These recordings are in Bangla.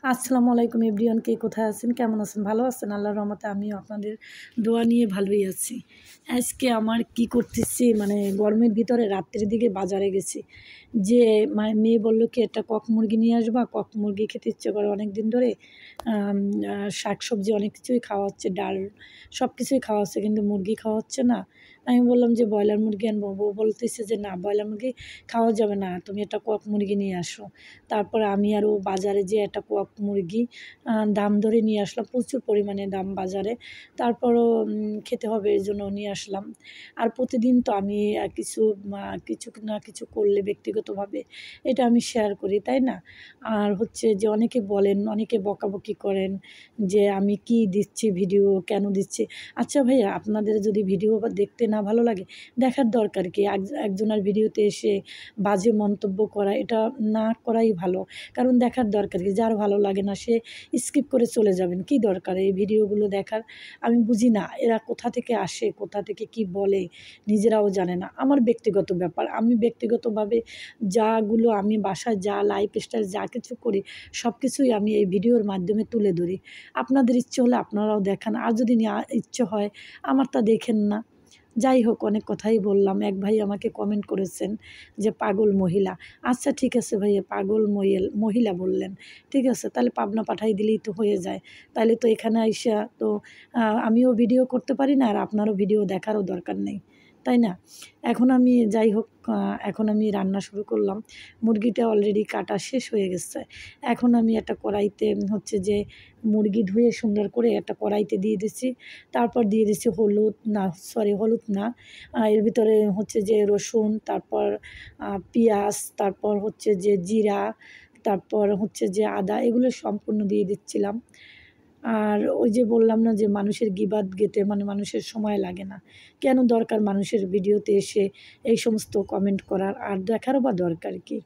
আসসালামু আলাইকুম এভরিওয়ান, কে কোথায় আছেন, কেমন আছেন, ভালো আছেন? আল্লাহর রহমতে আমিও আপনাদের দোয়া নিয়ে ভালোই আছি। আজকে আমার কি করতেছি, মানে গরমের ভিতরে রাত্রের দিকে বাজারে গেছি। যে মেয়ে বলল কি একটা কক মুরগি নিয়ে আসবা, কক মুরগি খেতে ইচ্ছে করে অনেক দিন ধরে। শাক সবজি অনেক কিছুই খাওয়া হচ্ছে, ডাল সব কিছুই খাওয়া হচ্ছে, কিন্তু মুরগি খাওয়া হচ্ছে না। আমি বললাম যে ব্রয়লার মুরগি আনবো, বউ বলতেছে যে না, ব্রয়লার মুরগি খাওয়া যাবে না, তুমি একটা কক মুরগি নিয়ে আসো। তারপর আমি আরও বাজারে যেয়ে একটা কক মুরগি দাম ধরে নিয়ে আসলাম, প্রচুর পরিমাণে দাম বাজারে। তারপরও খেতে হবে এই জন্য নিয়ে আসলাম। আর প্রতিদিন তো আমি কিছু না কিছু করলে ব্যক্তিগতভাবে এটা আমি শেয়ার করি, তাই না? আর হচ্ছে যে অনেকে বলেন, অনেকে বকাবকি করেন যে আমি কি দিচ্ছি ভিডিও, কেন দিচ্ছি? আচ্ছা ভাইয়া, আপনাদের যদি ভিডিও বা দেখতে না ভালো লাগে, দেখার দরকার কি? একজনের ভিডিওতে এসে বাজে মন্তব্য করা, এটা না করাই ভালো। কারণ দেখার দরকার কি? যার ভালো লাগে না সে স্কিপ করে চলে যাবেন। কি দরকার এই ভিডিওগুলো দেখার? আমি বুঝি না এরা কোথা থেকে আসে, কোথা থেকে কি বলে নিজেরাও জানে না। আমার ব্যক্তিগত ব্যাপার। আমি ব্যক্তিগতভাবে যাগুলো আমি বাসায় যা লাইফস্টাইল যা কিছু করি, সব কিছুই আমি এই ভিডিওর মাধ্যমে তুলে ধরি। আপনাদের ইচ্ছে হলে আপনারাও দেখান। আর যদি ইচ্ছে হয় আমারটা দেখেন না। যাই হোক, অনেক কথাই বললাম। এক ভাই আমাকে কমেন্ট করেছেন যে পাগল মহিলা। আচ্ছা ঠিক আছে ভাইয়া, পাগল মহিলা বললেন। ঠিক আছে, তাহলে পাবনা পাঠাই দিলেই তো হয়ে যায়। তাহলে তো এখানে আইসা তো আমিও ভিডিও করতে পারি না, আর আপনারও ভিডিও দেখারও দরকার নেই, তাই না? এখন আমি যাই হোক, এখন আমি রান্না শুরু করলাম। মুরগিটা অলরেডি কাটা শেষ হয়ে গেছে। এখন আমি একটা কড়াইতে হচ্ছে যে মুরগি ধুয়ে সুন্দর করে একটা কড়াইতে দিয়ে দিচ্ছি। তারপর দিয়ে দিচ্ছি হলুদ, না সরি হলুদ না, এর ভিতরে হচ্ছে যে রসুন, তারপর পেঁয়াজ, তারপর হচ্ছে যে জিরা, তারপর হচ্ছে যে আদা, এগুলো সম্পূর্ণ দিয়ে দিচ্ছিলাম। আর ওই যে বললাম না যে মানুষের গিবাত গেতে মানে মানুষের সময় লাগে না। কেন দরকার মানুষের ভিডিওতে এসে এই সমস্ত কমেন্ট করার? আর দেখারও বা দরকার কি?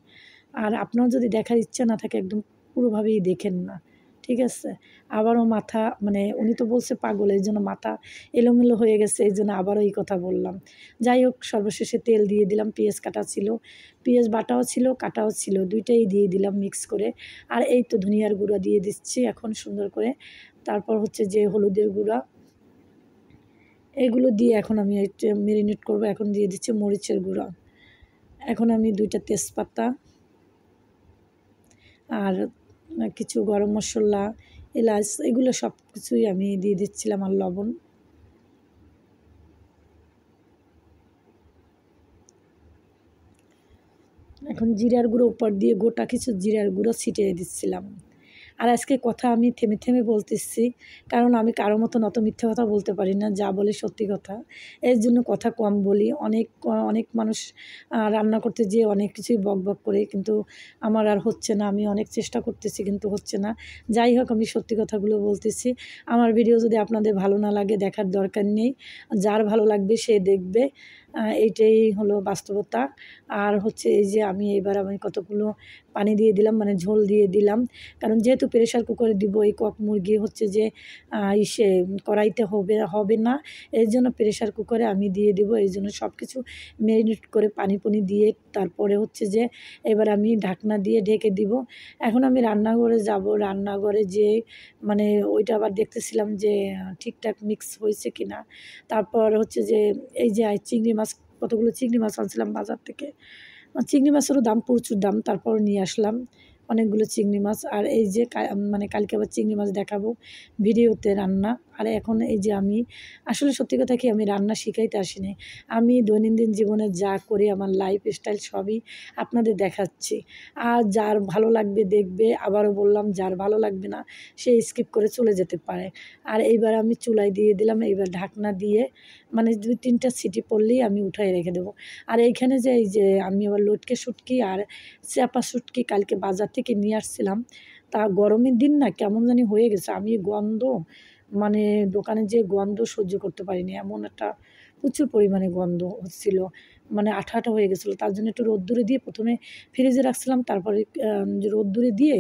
আর আপনার যদি দেখার ইচ্ছা না থাকে একদম পুরোভাবেই দেখেন না। ঠিক আছে? আবারও মাথা, মানে উনি তো বলছে পাগল, এইজন্য মাথা এলোমেলো হয়ে গেছে, এইজন্য আবারও এই কথা বললাম। যাই হোক, সর্বশেষে তেল দিয়ে দিলাম, পেঁয়াজ কাটা ছিল, পেঁয়াজ বাটাও ছিল, কাটাও ছিল, ২ টাই দিয়ে দিলাম মিক্স করে। আর এই তো ধনিয়ার গুঁড়া দিয়ে দিচ্ছি এখন সুন্দর করে। তারপর হচ্ছে যে হলুদের গুঁড়া, এগুলো দিয়ে এখন আমি একটু মেরিনেট করব। এখন দিয়ে দিচ্ছি মরিচের গুঁড়া। এখন আমি ২ টা তেজপাতা আর কিছু গরম মসলা, এলাচ, এগুলো সব কিছুই আমি দিয়ে দিচ্ছিলাম, আর লবণ। এখন জিরার গুঁড়ো উপর দিয়ে গোটা কিছু জিরার গুঁড়ো ছিটিয়ে দিচ্ছিলাম। আর আজকে কথা আমি থেমে থেমে বলতেছি, কারণ আমি কারো মতন অত মিথ্যে কথা বলতে পারি না, যা বলে সত্যি কথা। এর জন্য কথা কম বলি। অনেক মানুষ রান্না করতে যেয়ে অনেক কিছুই বকবক করে, কিন্তু আমার আর হচ্ছে না। আমি অনেক চেষ্টা করতেছি কিন্তু হচ্ছে না। যাই হোক, আমি সত্যি কথাগুলো বলতেছি। আমার ভিডিও যদি আপনাদের ভালো না লাগে, দেখার দরকার নেই। যার ভালো লাগবে সে দেখবে। এইটাই হলো বাস্তবতা। আর হচ্ছে এই যে আমি কতগুলো পানি দিয়ে দিলাম, মানে ঝোল দিয়ে দিলাম। কারণ যেহেতু প্রেশার কুকারে দিব, এই কক মুরগি হচ্ছে যে ইসে কড়াইতে হবে না। এর জন্য প্রেশার কুকারে আমি দিয়ে দিব। এই জন্য সব কিছু ম্যারিনেট করে পানি দিয়ে তারপরে হচ্ছে যে এবার আমি ঢাকনা দিয়ে ঢেকে দিব। এখন আমি রান্নাঘরে যাব। রান্নাঘরে যেয়ে মানে ওইটা আবার দেখতেছিলাম যে ঠিকঠাক মিক্স হয়েছে কিনা। তারপর হচ্ছে যে এই যে চিংড়ি মাছ, কতগুলো চিংড়ি মাছ আনছিলাম বাজার থেকে। চিংড়ি মাছেরও দাম, প্রচুর দাম, তারপরও নিয়ে আসলাম অনেকগুলো চিংড়ি মাছ। আর এই যে মানে কালকে আবার চিংড়ি মাছ দেখাবো ভিডিওতে রান্না। আর এখন এই যে আমি আসলে সত্যি কথা কি, আমি রান্না শিখাইতে আসিনি। আমি দৈনন্দিন জীবনে যা করি, আমার লাইফস্টাইল সবই আপনাদের দেখাচ্ছি। আর যার ভালো লাগবে দেখবে, আবারও বললাম যার ভালো লাগবে না সে স্কিপ করে চলে যেতে পারে। আর এইবার আমি চুলায় দিয়ে দিলাম, এইবার ঢাকনা দিয়ে মানে ২-৩টা সিটি পড়লেই আমি উঠায় রেখে দেবো। আর এইখানে যে এই যে আমি আবার লটকে শুটকি আর চাপা শুটকি কালকে বাজার থেকে নিয়ে আসছিলাম। তা গরমের দিন না কেমন জানি হয়ে গেছে। আমি গন্ধ, মানে দোকানে যেয়ে গন্ধ সহ্য করতে পারিনি। এমন একটা প্রচুর পরিমাণে গন্ধ হচ্ছিল। মানে আঠা হয়ে গেছিলো। তার জন্য একটু রোদ্দুরে দিয়ে ১ম এ ফ্রিজে রাখছিলাম, তারপরে রোদ্দুরে দিয়ে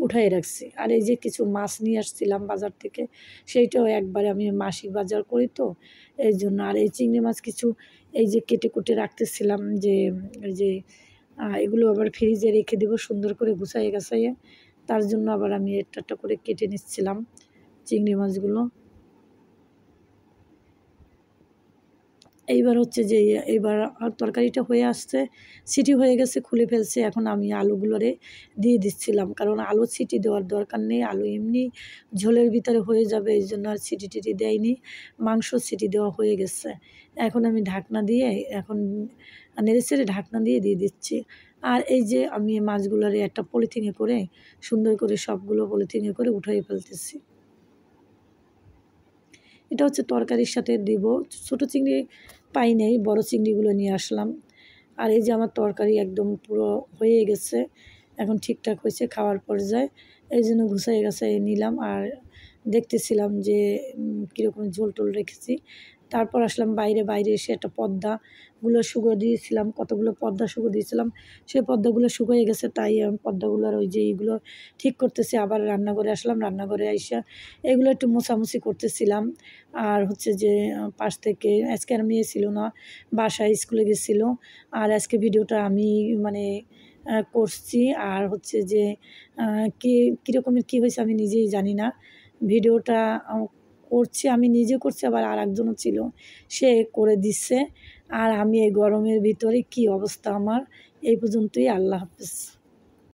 উঠায়ে রাখছি। আর এই যে কিছু মাছ নিয়ে আসছিলাম বাজার থেকে, সেইটাও একবারে আমি মাসিক বাজার করি তো, এইজন্য। আর এই চিংড়ি মাছ কিছু এই যে কেটে কুটে রাখতেছিলাম যে এই যে এগুলো আবার ফ্রিজে রেখে দেবো সুন্দর করে গুছাইয়ে গাছাইয়ে। তার জন্য আবার আমি একটা একটা করে কেটে নিচ্ছিলাম চিংড়ি মাছগুলো। এইবার হচ্ছে যে এইবার তরকারিটা হয়ে আসছে, সিটি হয়ে গেছে, খুলে ফেলছে। এখন আমি আলুগুলোরে দিয়ে দিচ্ছিলাম, কারণ আলু সিটি দেওয়ার দরকার নেই, আলু এমনি ঝোলের ভিতরে হয়ে যাবে, এই জন্য আর সিটি টিটি দেয়নি, মাংস সিটি দেওয়া হয়ে গেছে। এখন আমি ঢাকনা দিয়ে এখন নেড়েচেড়ে ঢাকনা দিয়ে দিয়ে দিচ্ছি। আর এই যে আমি মাছগুলোরে একটা পলিথিনে করে সুন্দর করে সবগুলো পলিথিনে করে উঠিয়ে ফেলতেছি। এটা হচ্ছে তরকারির সাথে দিব। ছোটো চিংড়ি পাই নাই, বড় চিংড়িগুলো নিয়ে আসলাম। আর এই যে আমার তরকারি একদম পুরো হয়ে গেছে, এখন ঠিকঠাক হয়েছে, খাওয়ার পর্যায়ে। এই জন্য গুছাই গাছাই নিলাম আর দেখতেছিলাম যে কীরকম ঝোল টোল রেখেছি। তারপর আসলাম বাইরে, বাইরে এসে একটা পদ্মাগুলো শুকো দিয়েছিলাম, কতগুলো পদ্মা শুকো দিয়েছিলাম, সেই পদ্মাগুলো শুকিয়ে গেছে, তাই আমি পদ্মাগুলোর ওই যে এইগুলো ঠিক করতেছি। আবার রান্নাঘরে আসলাম, রান্নাঘরে আইসা এগুলো একটু মোছামুছি করতেছিলাম। আর হচ্ছে যে পাশ থেকে আজকে আর মেয়ে ছিল না, বাসায় স্কুলে গেছিলো। আর আজকে ভিডিওটা আমি মানে করছি। আর হচ্ছে যে কী কীরকমের কী হয়েছে আমি নিজেই জানি না। ভিডিওটা করছি, আমি নিজে করছি, আবার আরেকজনও ছিল, সে করে দিচ্ছে। আর আমি এই গরমের ভিতরে কী অবস্থা আমার, এই পর্যন্তই। আল্লাহ হাফেজ।